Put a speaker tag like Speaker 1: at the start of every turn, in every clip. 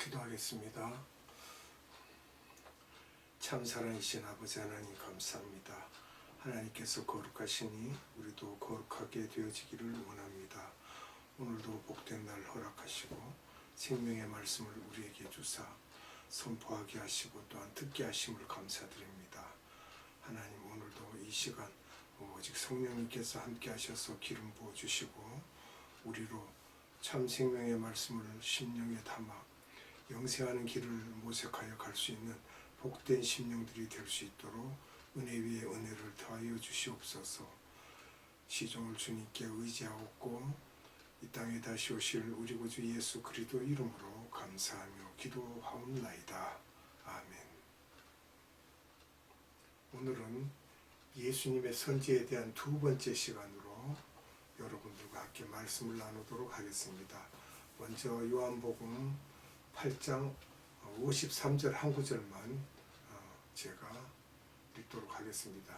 Speaker 1: 기도하겠습니다. 참 살아계신 아버지 하나님 감사합니다. 하나님께서 거룩하시니 우리도 거룩하게 되어지기를 원합니다. 오늘도 복된 날 허락하시고 생명의 말씀을 우리에게 주사 선포하게 하시고 또한 듣게 하심을 감사드립니다. 하나님, 오늘도 이 시간 오직 성령님께서 함께 하셔서 기름 부어 주시고 우리로 참 생명의 말씀을 심령에 담아 영생하는 길을 모색하여 갈 수 있는 복된 심령들이 될 수 있도록 은혜 위에 은혜를 더하여 주시옵소서. 시종을 주님께 의지하옵고 이 땅에 다시 오실 우리 구주 예수 그리스도 이름으로 감사하며 기도하옵나이다. 아멘. 오늘은 예수님의 선지에 대한 두 번째 시간으로 여러분들과 함께 말씀을 나누도록 하겠습니다. 먼저 요한복음 8장 53절 한 구절만 제가 읽도록 하겠습니다.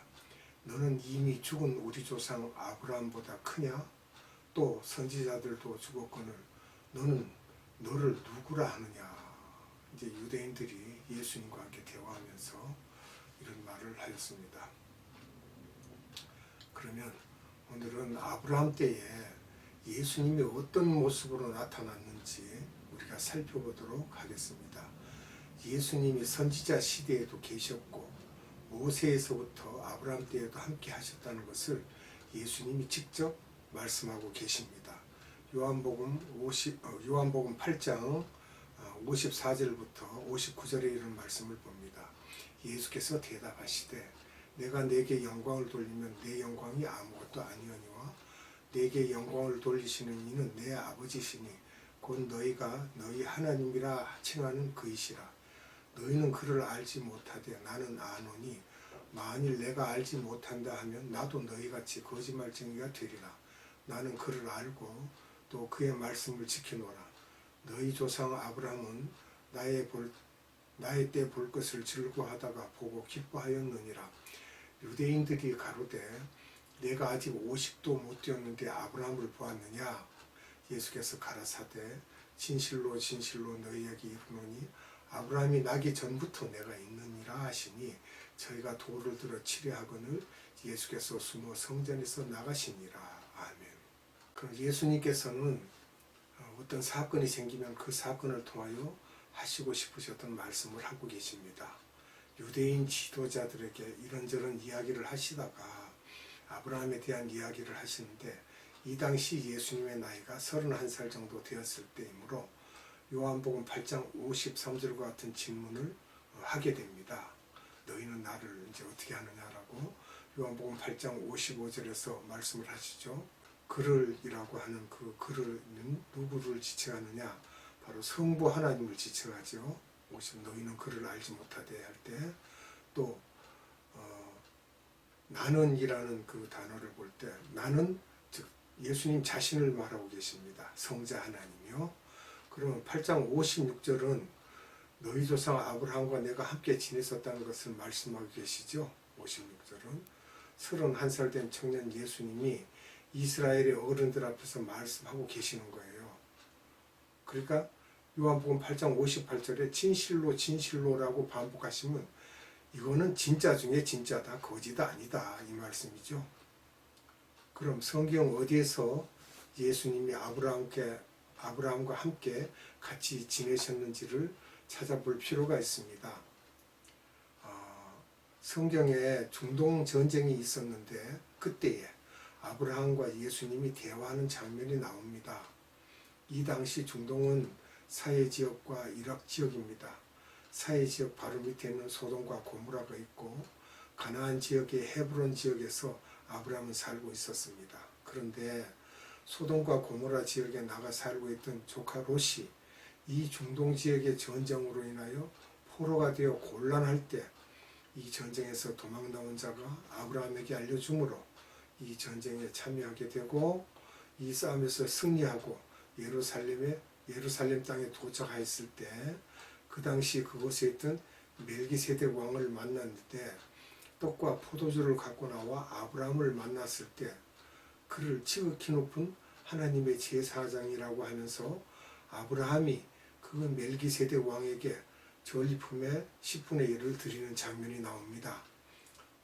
Speaker 1: 너는 이미 죽은 우리 조상 아브라함보다 크냐? 또 선지자들도 죽었거늘 너는 너를 누구라 하느냐? 이제 유대인들이 예수님과 함께 대화하면서 이런 말을 하였습니다. 그러면 오늘은 아브라함 때에 예수님이 어떤 모습으로 나타났는지 우리가 살펴보도록 하겠습니다. 예수님이 선지자 시대에도 계셨고 모세에서부터 아브라함 때에도 함께 하셨다는 것을 예수님이 직접 말씀하고 계십니다. 요한복음 8장 54절부터 59절에 이런 말씀을 봅니다. 예수께서 대답하시되 내가 내게 영광을 돌리면 내 영광이 아무것도 아니오니와 내게 영광을 돌리시는 이는 내 아버지시니 곧 너희가 너희 하나님이라 칭하는 그이시라. 너희는 그를 알지 못하되 나는 아노니 만일 내가 알지 못한다 하면 나도 너희같이 거짓말쟁이가 되리라. 나는 그를 알고 또 그의 말씀을 지키노라. 너희 조상 아브라함은 나의 때 볼 것을 즐거워하다가 보고 기뻐하였느니라. 유대인들이 가로되 내가 아직 50도 못 되었는데 아브라함을 보았느냐? 예수께서 가라사대 진실로 진실로 너희에게 이르노니 아브라함이 나기 전부터 내가 있느니라 하시니 저희가 돌을 들어 치려 하거늘 예수께서 숨어 성전에서 나가시니라. 아멘. 그럼 예수님께서는 어떤 사건이 생기면 그 사건을 통하여 하시고 싶으셨던 말씀을 하고 계십니다. 유대인 지도자들에게 이런저런 이야기를 하시다가 아브라함에 대한 이야기를 하시는데 이 당시 예수님의 나이가 31살 정도 되었을 때이므로 요한복음 8장 53절과 같은 질문을 하게 됩니다. 너희는 나를 이제 어떻게 하느냐라고 요한복음 8장 55절에서 말씀을 하시죠. 그를이라고 하는 그 그를은 누구를 지칭하느냐? 바로 성부 하나님을 지칭하죠. 너희는 그를 알지 못하되 할 때 또 나는이라는 그 단어를 볼 때 나는 즉 예수님 자신을 말하고 계십니다. 성자 하나님이요. 그러면 8장 56절은 너희 조상 아브라함과 내가 함께 지냈었다는 것을 말씀하고 계시죠. 56절은 31살 된 청년 예수님이 이스라엘의 어른들 앞에서 말씀하고 계시는 거예요. 그러니까 요한복음 8장 58절에 진실로 진실로라고 반복하시면 이거는 진짜 중에 진짜다, 거짓다 아니다 이 말씀이죠. 그럼 성경 어디에서 예수님이 아브라함과 함께 같이 지내셨는지를 찾아볼 필요가 있습니다. 성경에 중동 전쟁이 있었는데 그때에 아브라함과 예수님이 대화하는 장면이 나옵니다. 이 당시 중동은 사해 지역과 이락 지역입니다. 사해 지역 바로 밑에는 소돔과 고모라가 있고 가나안 지역의 헤브론 지역에서 아브라함은 살고 있었습니다. 그런데 소돔과 고모라 지역에 나가 살고 있던 조카 롯이 이 중동 지역의 전쟁으로 인하여 포로가 되어 곤란할 때 이 전쟁에서 도망 나온 자가 아브라함에게 알려주므로 이 전쟁에 참여하게 되고 이 싸움에서 승리하고 예루살렘 땅에 도착하였을 때 그 당시 그곳에 있던 멜기세덱 왕을 만났는데 떡과 포도주를 갖고 나와 아브라함을 만났을 때 그를 지극히 높은 하나님의 제사장이라고 하면서 아브라함이 그 그 멜기세덱 왕에게 전리품의 10분의 1을 드리는 장면이 나옵니다.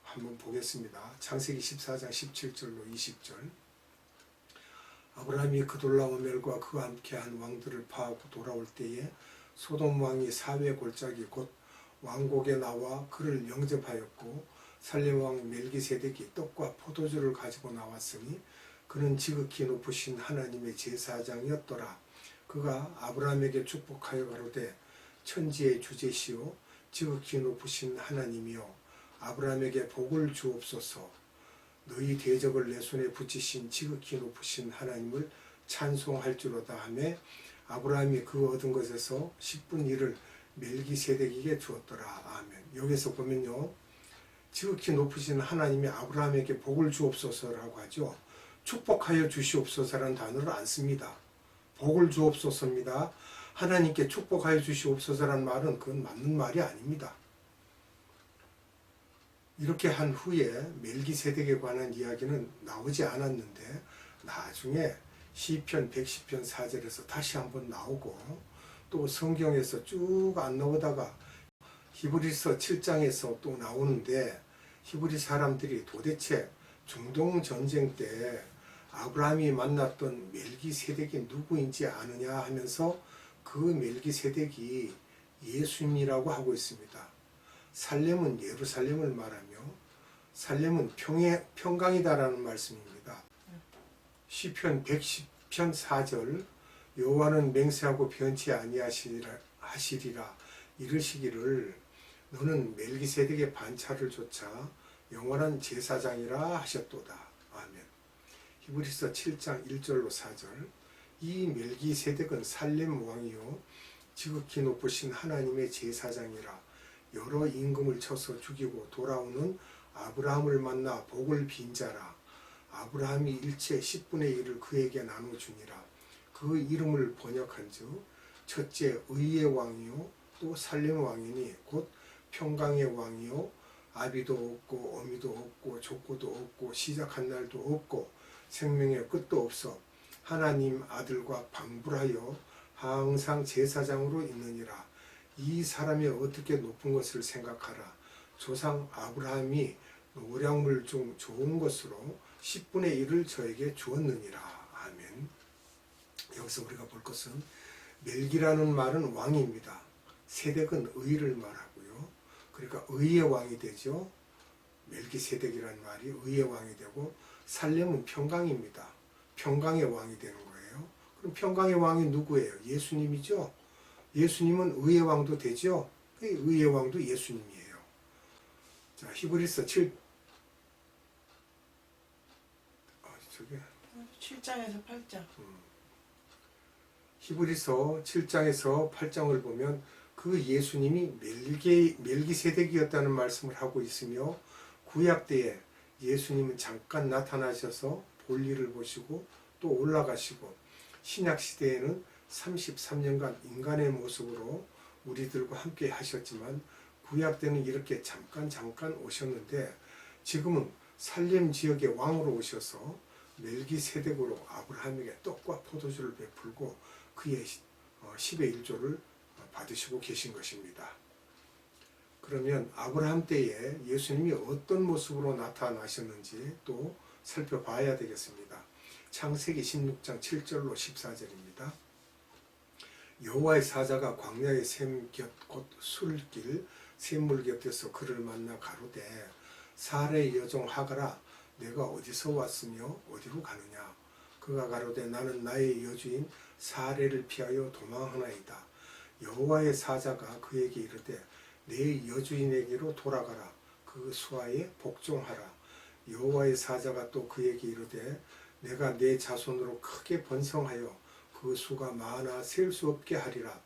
Speaker 1: 한번 보겠습니다. 창세기 14장 17절로 20절. 아브라함이 그돌라오멜과 그와 함께한 왕들을 파하고 돌아올 때에 소돔 왕이 사회 골짜기 곧 왕곡에 나와 그를 영접하였고 살렘 왕 멜기세덱이 떡과 포도주를 가지고 나왔으니 그는 지극히 높으신 하나님의 제사장이었더라. 그가 아브라함에게 축복하여 가로되 천지의 주제시오 지극히 높으신 하나님이여 아브라함에게 복을 주옵소서. 너희 대적을 내 손에 붙이신 지극히 높으신 하나님을 찬송할지로다 하매 아브라함이 그 얻은 것에서 10분의 1을 멜기세덱에게 주었더라. 아멘. 여기서 보면요, 지극히 높으신 하나님이 아브라함에게 복을 주옵소서라고 하죠. 축복하여 주시옵소서라는 단어를 안 씁니다. 복을 주옵소서입니다. 하나님께 축복하여 주시옵소서라는 말은 그건 맞는 말이 아닙니다. 이렇게 한 후에 멜기세덱에 관한 이야기는 나오지 않았는데 나중에 시편 110편 4절에서 다시 한번 나오고 또 성경에서 쭉 안 나오다가 히브리서 7장에서 또 나오는데 히브리 사람들이 도대체 중동 전쟁 때 아브라함이 만났던 멜기세덱이 누구인지 아느냐 하면서 그 멜기세덱이 예수님이라고 하고 있습니다. 살렘은 예루살렘을 말하며 살렘은 평강이다라는 말씀입니다. 시편 110편 4절 여호와는 맹세하고 변치 아니하시리라 이르시기를 너는 멜기세덱의 반차를 좇아 영원한 제사장이라 하셨도다. 아멘. 히브리서 7장 1절로 4절 이 멜기세덱은 살렘 왕이요 지극히 높으신 하나님의 제사장이라 여러 임금을 쳐서 죽이고 돌아오는 아브라함을 만나 복을 빈 자라. 아브라함이 일체 10분의 1을 그에게 나눠주니라. 그 이름을 번역한즉 첫째 의의 왕이요 또 살렘 왕이니 곧 평강의 왕이요 아비도 없고 어미도 없고 족고도 없고 시작한 날도 없고 생명의 끝도 없어 하나님 아들과 방불하여 항상 제사장으로 있느니라. 이 사람이 어떻게 높은 것을 생각하라. 조상 아브라함이 노량물 중 좋은 것으로 10분의 1을 저에게 주었느니라. 아멘. 여기서 우리가 볼 것은 멜기라는 말은 왕입니다. 세덱은 의를 말하고요. 그러니까 의의 왕이 되죠. 멜기세덱이라는 말이 의의 왕이 되고 살렘은 평강입니다. 평강의 왕이 되는 거예요. 그럼 평강의 왕이 누구예요? 예수님이죠. 예수님은 의의 왕도 되죠. 의의 왕도 예수님이에요. 자, 히브리서
Speaker 2: 7장에서 8장.
Speaker 1: 히브리서 7장에서 8장을 보면 그 예수님이 멜기세덱이었다는 말씀을 하고 있으며 구약 때에 예수님은 잠깐 나타나셔서 볼일을 보시고 또 올라가시고 신약 시대에는 33년간 인간의 모습으로 우리들과 함께 하셨지만 구약 때는 이렇게 잠깐 오셨는데 지금은 살렘 지역의 왕으로 오셔서 멜기세덱으로 아브라함에게 떡과 포도주를 베풀고 그의 10의 1조를 받으시고 계신 것입니다. 그러면 아브라함 때에 예수님이 어떤 모습으로 나타나셨는지 또 살펴봐야 되겠습니다. 창세기 16장 7절로 14절입니다. 여호와의 사자가 광야의 샘 곁 곧 술길 샘물 곁에서 그를 만나 가로되 사레의 여종 하가라 내가 어디서 왔으며 어디로 가느냐. 그가 가로되 나는 나의 여주인 사레를 피하여 도망하나이다. 여호와의 사자가 그에게 이르되 내 여주인에게로 돌아가라. 그 수하에 복종하라. 여호와의 사자가 또 그에게 이르되 내가 내 자손으로 크게 번성하여 그 수가 많아 셀 수 없게 하리라.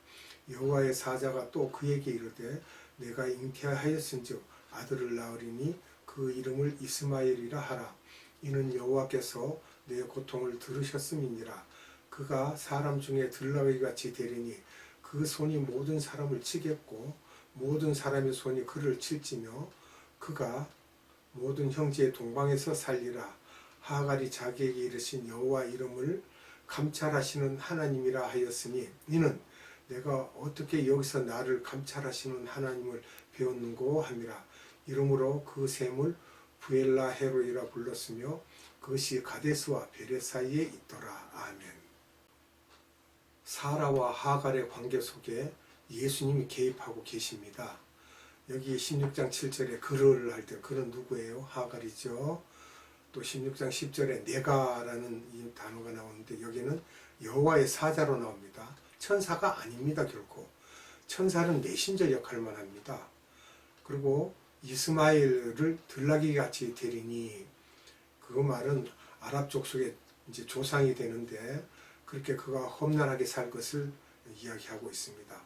Speaker 1: 여호와의 사자가 또 그에게 이르되 내가 잉태하였은즉 아들을 낳으리니 그 이름을 이스마엘이라 하라. 이는 여호와께서 내 고통을 들으셨음이니라. 그가 사람 중에 들나귀같이 되리니 그 손이 모든 사람을 치겠고 모든 사람의 손이 그를 칠지며 그가 모든 형제의 동방에서 살리라. 하갈이 자기에게 이르신 여호와 이름을 감찰하시는 하나님이라 하였으니 이는 내가 어떻게 여기서 나를 감찰하시는 하나님을 배웠는고 함이라. 이러므로 그 샘을 부엘라 헤로이라 불렀으며 그것이 가데스와 베레 사이에 있더라. 아멘. 사라와 하갈의 관계 속에 예수님이 개입하고 계십니다. 여기 16장 7절에 그를 할 때 그는 누구예요? 하갈이죠. 또 16장 10절에 내가라는 이 단어가 나오는데 여기는 여호와의 사자로 나옵니다. 천사가 아닙니다. 결코. 천사는 메신저 역할만 합니다. 그리고 이스마엘을 들나귀 같이 데리니 그 말은 아랍 족속의 이제 조상이 되는데 그렇게 그가 험난하게 살 것을 이야기하고 있습니다.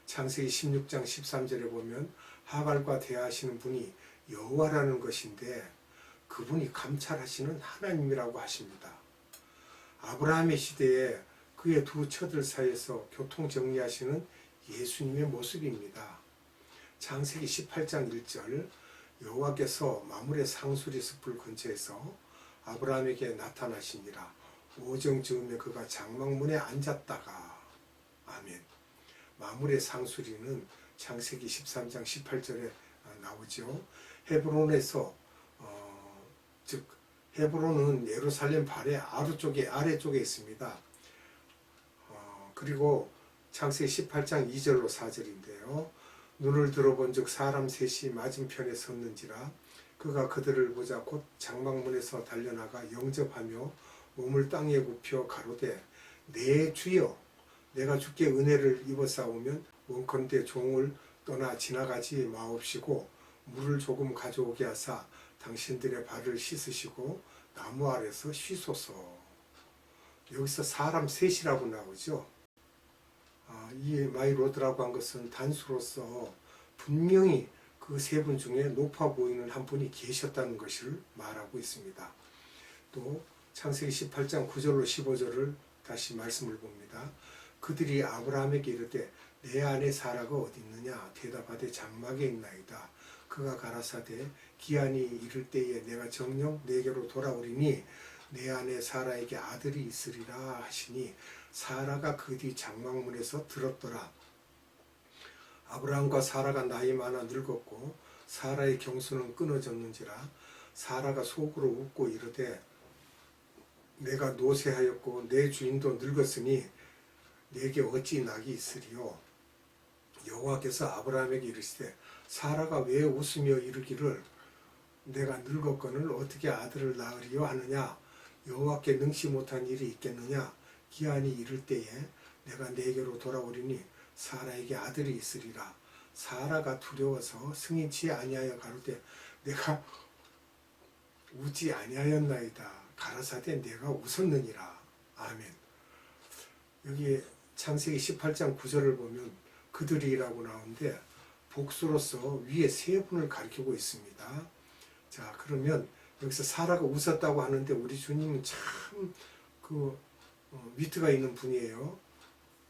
Speaker 1: 창세기 16장 13절에 보면 하갈과 대화하시는 분이 여호와라는 것인데 그분이 감찰하시는 하나님이라고 하십니다. 아브라함의 시대에 그의 두 처들 사이에서 교통 정리하시는 예수님의 모습입니다. 창세기 18장 1절 여호와께서 마물의 상수리 숲을 근처에서 아브라함에게 나타나시니라. 오정 즈음에 그가 장막문에 앉았다가 아멘. 마물의 상수리는 창세기 13장 18절에 나오죠. 헤브론에서 즉 헤브론은 예루살렘 발의 아래쪽에 있습니다. 그리고 창세기 18장 2절로 4절인데요. 눈을 들어본 즉 사람 셋이 맞은편에 섰는지라 그가 그들을 보자 곧 장막문에서 달려나가 영접하며 몸을 땅에 굽혀 가로되 내 주여 내가 주께 은혜를 입어싸우면 원컨대 종을 떠나 지나가지 마옵시고 물을 조금 가져오게 하사 당신들의 발을 씻으시고 나무 아래서 쉬소서. 여기서 사람 셋이라고 나오죠. 이 마이로드라고 한 것은 단수로서 분명히 그 세 분 중에 높아 보이는 한 분이 계셨다는 것을 말하고 있습니다. 또 창세기 18장 9절로 15절을 다시 말씀을 봅니다. 그들이 아브라함에게 이르되 내 아내 사라가 어디 있느냐 대답하되 장막에 있나이다. 그가 가라사대 기한이 이를 때에 내가 정녕 내게로 돌아오리니 내 아내 사라에게 아들이 있으리라 하시니 사라가 그 뒤 장막문에서 들었더라. 아브라함과 사라가 나이 많아 늙었고 사라의 경수는 끊어졌는지라 사라가 속으로 웃고 이르되 내가 노쇠하였고 내 주인도 늙었으니 내게 어찌 낙이 있으리요. 여호와께서 아브라함에게 이르시되 사라가 왜 웃으며 이르기를 내가 늙었거늘 어떻게 아들을 낳으리요 하느냐. 여호와께 능치 못한 일이 있겠느냐. 기한이 이를 때에 내가 내게로 돌아오리니 사라에게 아들이 있으리라. 사라가 두려워서 승인치 아니하여 가로되 내가 웃지 아니하였나이다. 가라사대 내가 웃었느니라. 아멘. 여기 창세기 18장 9절을 보면 그들이라고 나오는데 복수로서 위에 세 분을 가리키고 있습니다. 자, 그러면 여기서 사라가 웃었다고 하는데 우리 주님은 참 위트가 있는 분이에요.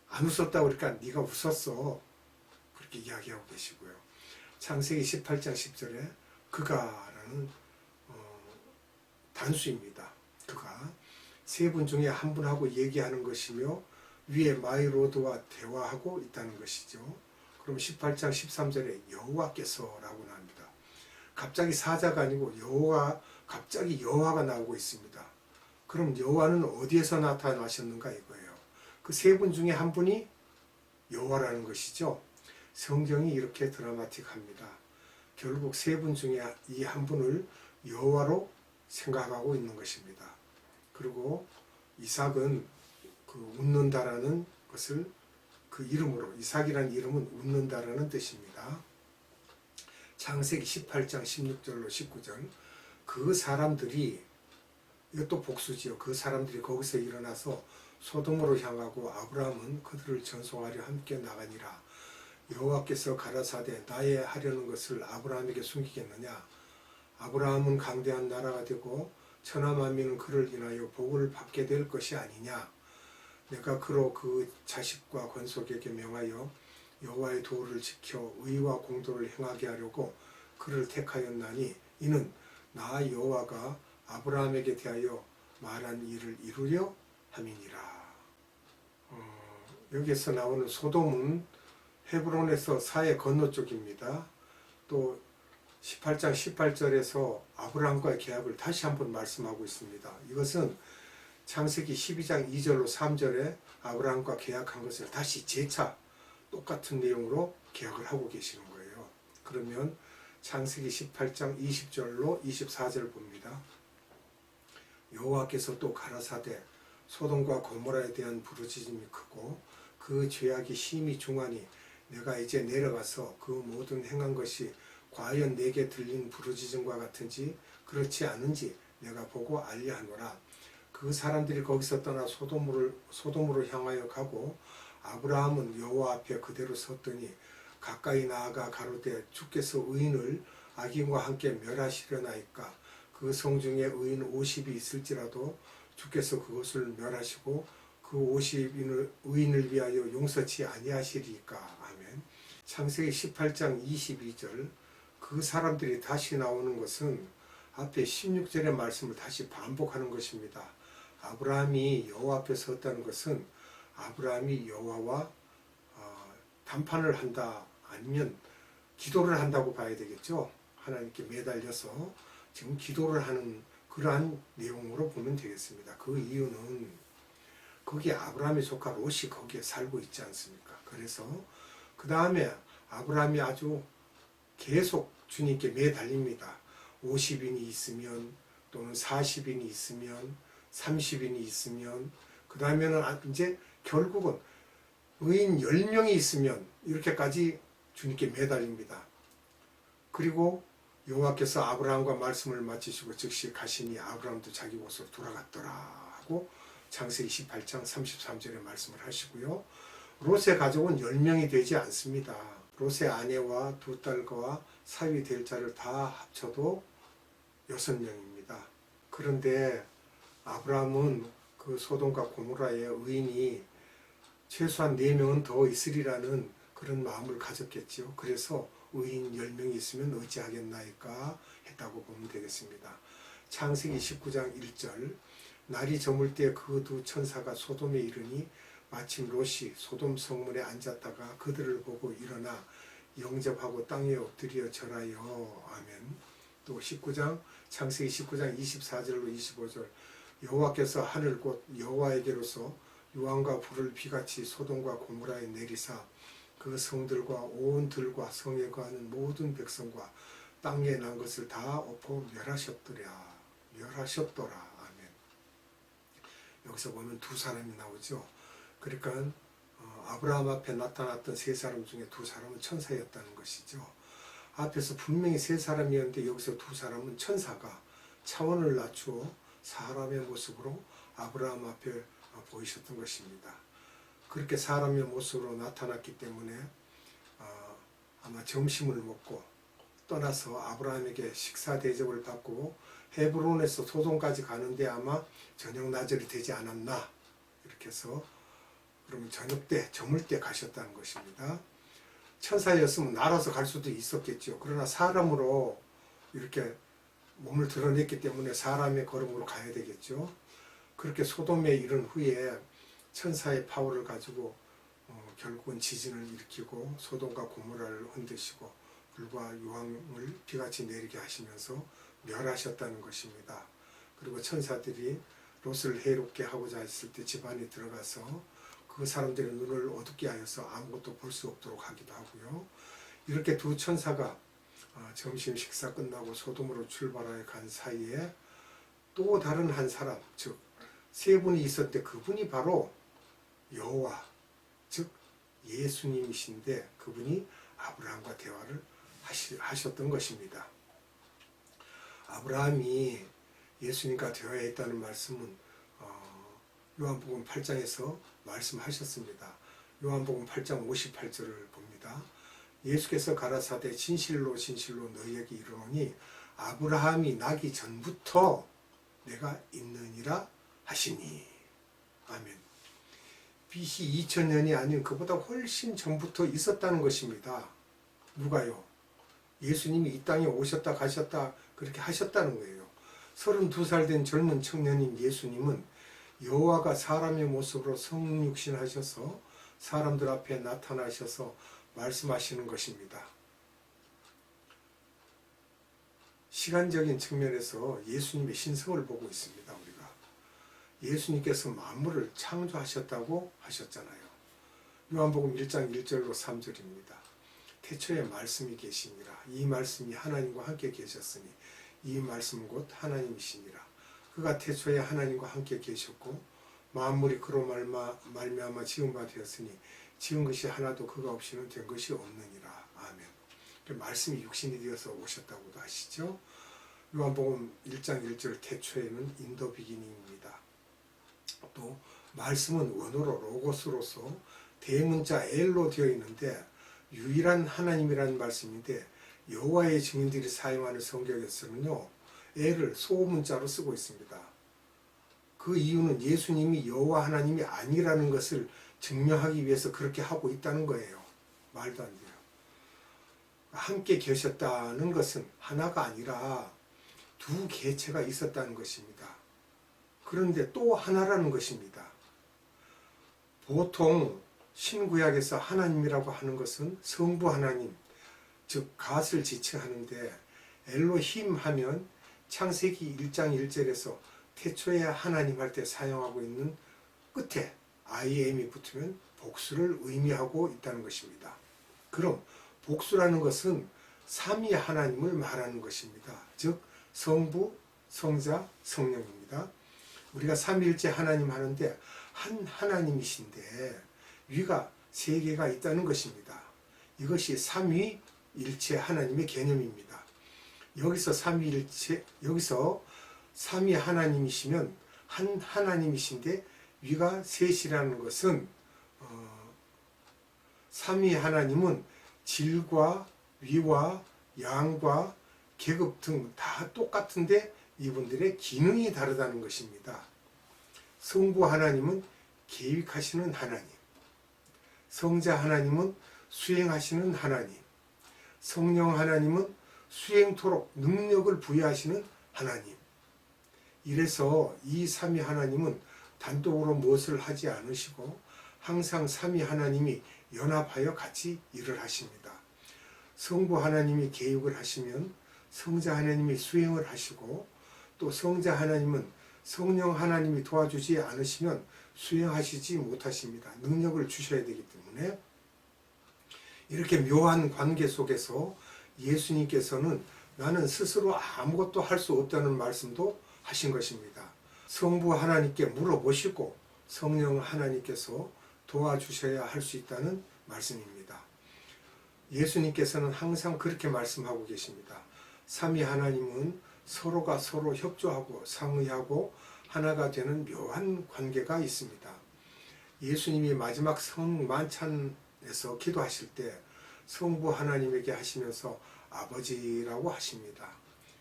Speaker 1: 안 웃었다고 그러니까 네가 웃었어. 그렇게 이야기하고 계시고요. 창세기 18장 10절에 그가라는 단수입니다. 그가 세 분 중에 한 분하고 얘기하는 것이며 위에 마이로드와 대화하고 있다는 것이죠. 그럼 18장 13절에 여호와께서라고 나옵니다. 갑자기 사자가 아니고 갑자기 여호와가 나오고 있습니다. 그럼 여호와는 어디에서 나타나셨는가 이거예요. 그 세 분 중에 한 분이 여호와라는 것이죠. 성경이 이렇게 드라마틱합니다. 결국 세 분 중에 이 한 분을 여호와로 생각하고 있는 것입니다. 그리고 이삭은 그 웃는다라는 것을 그 이름으로 이삭이라는 이름은 웃는다라는 뜻입니다. 창세기 18장 16절로 19절 그 사람들이 이것도 복수지요. 그 사람들이 거기서 일어나서 소돔으로 향하고 아브라함은 그들을 전송하려 함께 나가니라. 여호와께서 가라사대 나의 하려는 것을 아브라함에게 숨기겠느냐. 아브라함은 강대한 나라가 되고 천하 만민은 그를 인하여 복을 받게 될 것이 아니냐. 내가 그로 그 자식과 권속에게 명하여 여호와의 도를 지켜 의와 공도를 행하게 하려고 그를 택하였나니 이는 나 여호와가 아브라함에게 대하여 말한 일을 이루려 함이니라. 여기에서 나오는 소돔은 헤브론에서 사해 건너쪽입니다. 또 18장 18절에서 아브라함과의 계약을 다시 한번 말씀하고 있습니다. 이것은 창세기 12장 2절로 3절에 아브라함과 계약한 것을 다시 재차 똑같은 내용으로 계약을 하고 계시는 거예요. 그러면 창세기 18장 20절로 24절 봅니다. 여호와께서 또 가라사대 소돔과 고모라에 대한 부르짖음이 크고 그 죄악이 심히 중하니 내가 이제 내려가서 그 모든 행한 것이 과연 내게 들린 부르짖음과 같은지 그렇지 않은지 내가 보고 알리하노라. 그 사람들이 거기서 떠나 소돔으로 향하여 가고 아브라함은 여호와 앞에 그대로 섰더니 가까이 나아가 가로되 주께서 의인을 악인과 함께 멸하시려나이까. 그 성 중에 의인 50이 있을지라도 주께서 그것을 멸하시고 그 50의인을 위하여 용서치 아니하시리까. 아멘. 창세기 18장 22절 그 사람들이 다시 나오는 것은 앞에 16절의 말씀을 다시 반복하는 것입니다. 아브라함이 여호와 앞에 섰다는 것은 아브라함이 여호와와 담판을 한다 아니면 기도를 한다고 봐야 되겠죠. 하나님께 매달려서 지금 기도를 하는 그러한 내용으로 보면 되겠습니다. 그 이유는 거기에 아브라함의 조카 롯이 거기에 살고 있지 않습니까? 그래서 그 다음에 아브라함이 아주 계속 주님께 매달립니다. 50인이 있으면 또는 40인이 있으면 30인이 있으면 그 다음에는 이제 결국은 의인 10명이 있으면 이렇게까지 주님께 매달립니다. 그리고 여호와께서 아브라함과 말씀을 마치시고 즉시 가시니 아브라함도 자기 곳으로 돌아갔더라 하고 창세기 18장 33절에 말씀을 하시고요. 롯의 가족은 10명이 되지 않습니다. 롯의 아내와 두 딸과 사위 될 자를 다 합쳐도 6명입니다. 그런데 아브라함은 그 소돔과 고모라의 의인이 최소한 4명은 더 있으리라는 그런 마음을 가졌겠죠. 그래서 의인 10명이 있으면 어찌하겠나이까 했다고 보면 되겠습니다. 창세기 19장 1절 날이 저물 때 그 두 천사가 소돔에 이르니 마침 롯이 소돔 성문에 앉았다가 그들을 보고 일어나 영접하고 땅에 엎드려 절하여. 아멘. 또 창세기 19장 24절로 25절 여호와께서 하늘 곧 여호와에게로서 유황과 불을 비같이 소돔과 고모라에 내리사 그 성들과 온 들과 성에 거하는 모든 백성과 땅에 난 것을 다 엎어 멸하셨더라. 아멘. 여기서 보면 두 사람이 나오죠. 그러니까 아브라함 앞에 나타났던 세 사람 중에 두 사람은 천사였다는 것이죠. 앞에서 분명히 세 사람이었는데 여기서 두 사람은 천사가 차원을 낮추어 사람의 모습으로 아브라함 앞에 보이셨던 것입니다. 그렇게 사람의 모습으로 나타났기 때문에 아마 점심을 먹고 떠나서 아브라함에게 식사 대접을 받고 헤브론에서 소돔까지 가는데 아마 저녁 나절이 되지 않았나 이렇게 해서 그러면 저녁 때 저물 때 가셨다는 것입니다. 천사였으면 날아서 갈 수도 있었겠죠. 그러나 사람으로 이렇게 몸을 드러냈기 때문에 사람의 걸음으로 가야 되겠죠. 그렇게 소돔에 이른 후에 천사의 파워를 가지고 결국은 지진을 일으키고 소돔과 고모라를 흔드시고 불과 유황을 비같이 내리게 하시면서 멸하셨다는 것입니다. 그리고 천사들이 롯을 해롭게 하고자 했을 때 집 안에 들어가서 그 사람들의 눈을 어둡게 하여서 아무것도 볼 수 없도록 하기도 하고요. 이렇게 두 천사가 점심 식사 끝나고 소돔으로 출발하여 간 사이에 또 다른 한 사람, 즉 세 분이 있었는데 그분이 바로 여호와, 즉 예수님이신데 그분이 아브라함과 대화를 하셨던 것입니다. 아브라함이 예수님과 대화했다는 말씀은 요한복음 8장에서 말씀하셨습니다. 요한복음 8장 58절을 봅니다. 예수께서 가라사대 진실로 진실로 너희에게 이르노니 아브라함이 나기 전부터 내가 있느니라 하시니. 아멘. BC 2000년이 아닌 그보다 훨씬 전부터 있었다는 것입니다. 누가요? 예수님이 이 땅에 오셨다 가셨다 그렇게 하셨다는 거예요. 32살 된 젊은 청년인 예수님은 여호와가 사람의 모습으로 성육신하셔서 사람들 앞에 나타나셔서 말씀하시는 것입니다. 시간적인 측면에서 예수님의 신성을 보고 있습니다. 우리가 예수님께서 만물을 창조하셨다고 하셨잖아요. 요한복음 1장 1절로 3절입니다. 태초에 말씀이 계시니라. 이 말씀이 하나님과 함께 계셨으니 이 말씀은 곧 하나님이시니라. 그가 태초에 하나님과 함께 계셨고 만물이 그로 말미암아 지은 바 되었으니 지은 것이 하나도 그가 없이는 된 것이 없느니라. 아멘. 말씀이 육신이 되어서 오셨다고도 하시죠. 요한복음 1장 1절 태초에는 인더 비기닝입니다. 또 말씀은 원어로 로고스로서 대문자 엘로 되어 있는데 유일한 하나님이라는 말씀인데 여호와의 증인들이 사용하는 성경에서는요 엘을 소문자로 쓰고 있습니다. 그 이유는 예수님이 여호와 하나님이 아니라는 것을 증명하기 위해서 그렇게 하고 있다는 거예요. 말도 안 돼요. 함께 계셨다는 것은 하나가 아니라 두 개체가 있었다는 것입니다. 그런데 또 하나라는 것입니다. 보통 신구약에서 하나님이라고 하는 것은 성부 하나님, 즉 갓을 지칭하는데 엘로힘 하면 창세기 1장 1절에서 태초에 하나님 할 때 사용하고 있는 끝에 IM이 붙으면 복수를 의미하고 있다는 것입니다. 그럼 복수라는 것은 삼위 하나님을 말하는 것입니다. 즉 성부, 성자, 성령입니다. 우리가 삼위일체 하나님 하는데 한 하나님이신데 위가 세 개가 있다는 것입니다. 이것이 삼위일체 하나님의 개념입니다. 여기서 삼위 하나님이시면 한 하나님이신데 위가 셋이라는 것은 삼위 하나님은 질과 위와 양과 계급 등 다 똑같은데 이분들의 기능이 다르다는 것입니다. 성부 하나님은 계획하시는 하나님, 성자 하나님은 수행하시는 하나님, 성령 하나님은 수행토록 능력을 부여하시는 하나님. 이래서 이 삼위 하나님은 단독으로 무엇을 하지 않으시고 항상 삼위 하나님이 연합하여 같이 일을 하십니다. 성부 하나님이 계획을 하시면 성자 하나님이 수행을 하시고 또 성자 하나님은 성령 하나님이 도와주지 않으시면 수행하시지 못하십니다. 능력을 주셔야 되기 때문에 이렇게 묘한 관계 속에서 예수님께서는 나는 스스로 아무것도 할 수 없다는 말씀도 하신 것입니다. 성부 하나님께 물어보시고 성령 하나님께서 도와주셔야 할 수 있다는 말씀입니다. 예수님께서는 항상 그렇게 말씀하고 계십니다. 삼위 하나님은 서로가 서로 협조하고 상의하고 하나가 되는 묘한 관계가 있습니다. 예수님이 마지막 성만찬에서 기도하실 때 성부 하나님에게 하시면서 아버지라고 하십니다.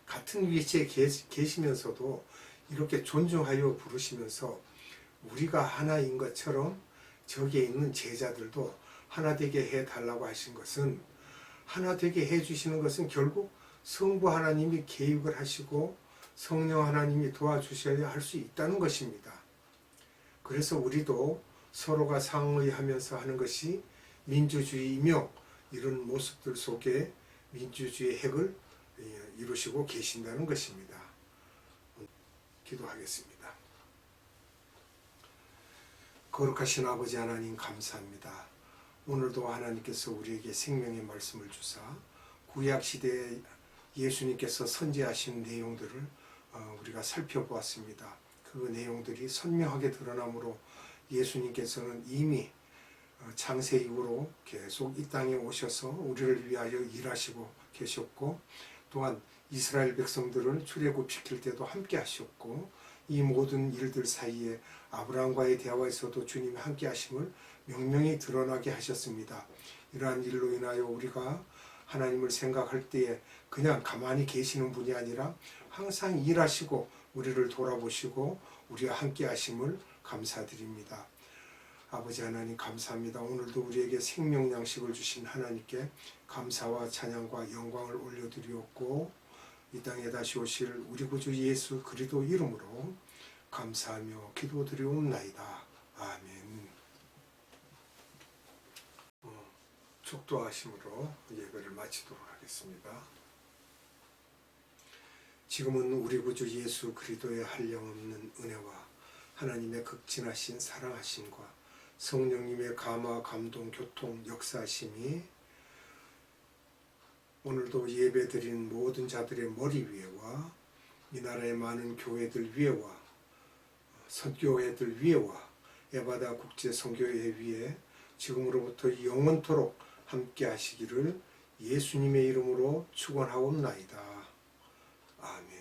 Speaker 1: 같은 위치에 계시면서도 이렇게 존중하여 부르시면서 우리가 하나인 것처럼 저기에 있는 제자들도 하나 되게 해달라고 하신 것은 하나 되게 해주시는 것은 결국 성부 하나님이 계획을 하시고 성령 하나님이 도와주셔야 할 수 있다는 것입니다. 그래서 우리도 서로가 상의하면서 하는 것이 민주주의이며 이런 모습들 속에 민주주의의 핵을 이루시고 계신다는 것입니다. 기도하겠습니다. 거룩하신 아버지 하나님 감사합니다. 오늘도 하나님께서 우리에게 생명의 말씀을 주사 구약시대에 예수님께서 선지하신 내용들을 우리가 살펴보았습니다. 그 내용들이 선명하게 드러나므로 예수님께서는 이미 창세 이후로 계속 이 땅에 오셔서 우리를 위하여 일하시고 계셨고 또한 이스라엘 백성들을 출애굽시킬 때도 함께 하셨고 이 모든 일들 사이에 아브라함과의 대화에서도 주님이 함께 하심을 명명히 드러나게 하셨습니다. 이러한 일로 인하여 우리가 하나님을 생각할 때에 그냥 가만히 계시는 분이 아니라 항상 일하시고 우리를 돌아보시고 우리와 함께 하심을 감사드립니다. 아버지 하나님 감사합니다. 오늘도 우리에게 생명 양식을 주신 하나님께 감사와 찬양과 영광을 올려드리었고 이 땅에 다시 오실 우리 구주 예수 그리스도 이름으로 감사하며 기도드리옵나이다. 아멘. 축도하심으로 예배를 마치도록 하겠습니다. 지금은 우리 구주 예수 그리스도의 한량없는 은혜와 하나님의 극진하신 사랑하심과 성령님의 감화, 감동, 교통, 역사하심이 오늘도 예배드리는 모든 자들의 머리 위에와 이 나라의 많은 교회들 위에와 선교회들 위에와 에바다 국제 선교회 위에 지금으로부터 영원토록 함께 하시기를 예수님의 이름으로 축원하옵나이다. 아멘.